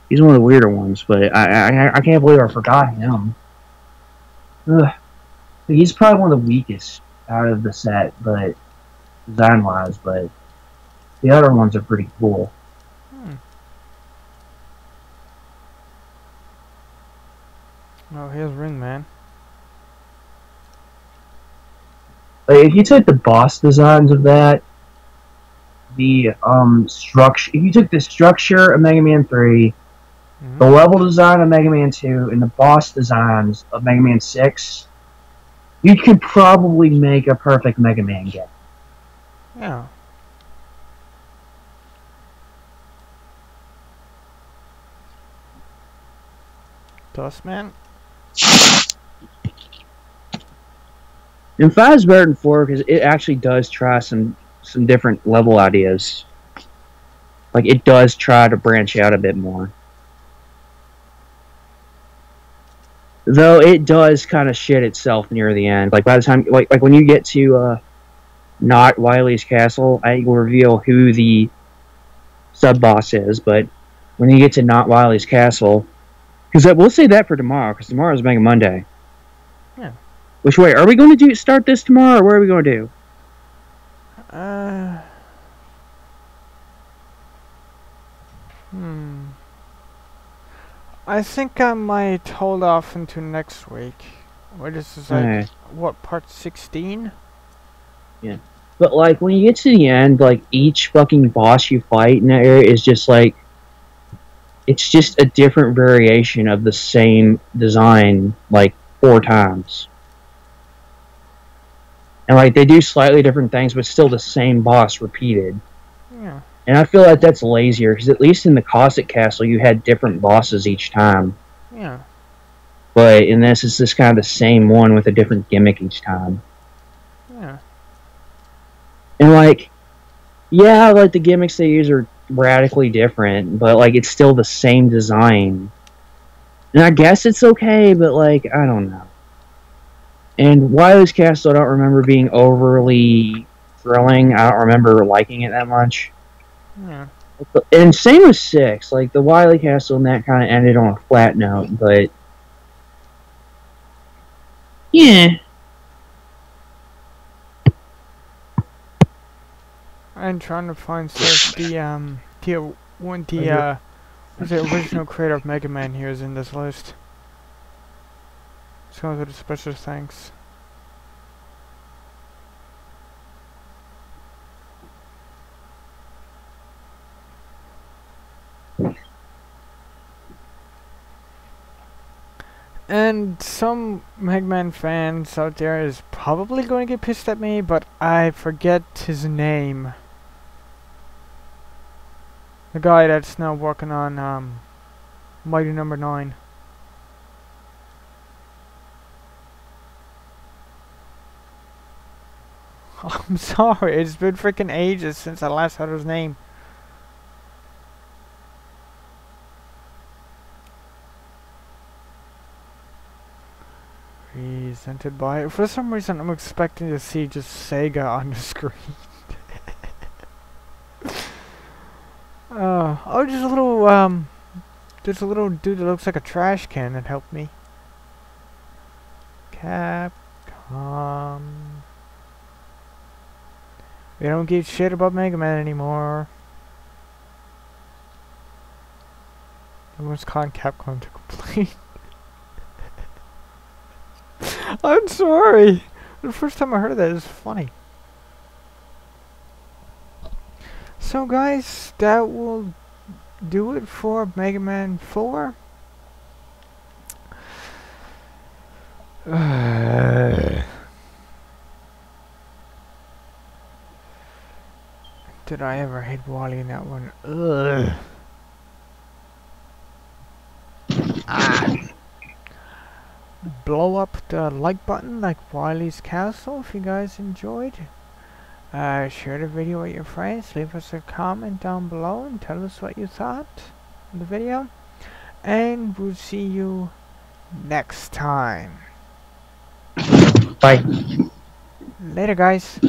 He's one of the weirder ones, but I can't believe I forgot him. Ugh. He's probably one of the weakest out of the set, but design-wise, but the other ones are pretty cool. Oh, here's Ring Man. Like, if you took the boss designs of that, the structure, if you took the structure of Mega Man 3, the level design of Mega Man 2, and the boss designs of Mega Man 6, you could probably make a perfect Mega Man game. Yeah. Dust Man? And 5 is better than 4 because it actually does try some different level ideas. Like, it does try to branch out a bit more. Though it does kind of shit itself near the end. Like, by the time, like when you get to not Wily's castle, I will reveal who the sub-boss is, but when you get to not Wily's castle, because we'll say that for tomorrow, because tomorrow is Mega Monday. Yeah. Which way, are we going to start this tomorrow, or what are we going to do? I think I might hold off into next week. What is this, like, what, part 16? Yeah. But, like, when you get to the end, like, each fucking boss you fight in that area is just, like, it's just a different variation of the same design, like, 4 times. And, like, they do slightly different things, but still the same boss repeated. Yeah. And I feel like that's lazier, because at least in the Cossack Castle, you had different bosses each time. Yeah. But in this, it's just kind of the same one with a different gimmick each time. Yeah. And, like, yeah, like, the gimmicks they use are radically different, but, like, it's still the same design. And I guess it's okay, but, like, I don't know. And Wily's Castle, I don't remember being overly thrilling. I don't remember liking it that much. Yeah. And same with 6. Like, the Wily Castle and that kind of ended on a flat note, but Yeah. I'm trying to find stuff. Who's the original creator of Mega Man here is in this list. Let's go to the special thanks. And some Mega Man fans out there is probably going to get pissed at me, but I forget his name. The guy that's now working on Mighty Number 9. I'm sorry, it's been freaking ages since I last heard his name. Presented by... For some reason, I'm expecting to see just Sega on the screen. Oh, there's a little dude that looks like a trash can that helped me. Capcom. We don't give shit about Mega Man anymore. Everyone's calling Capcom to complain. I'm sorry. The first time I heard that, it was funny. So guys, that will do it for Mega Man 4. Did I ever hate Wily in that one? Ugh. Blow up the like button like Wily's Castle if you guys enjoyed. Share the video with your friends. Leave us a comment down below and tell us what you thought of the video. And we'll see you next time. Bye. Later, guys.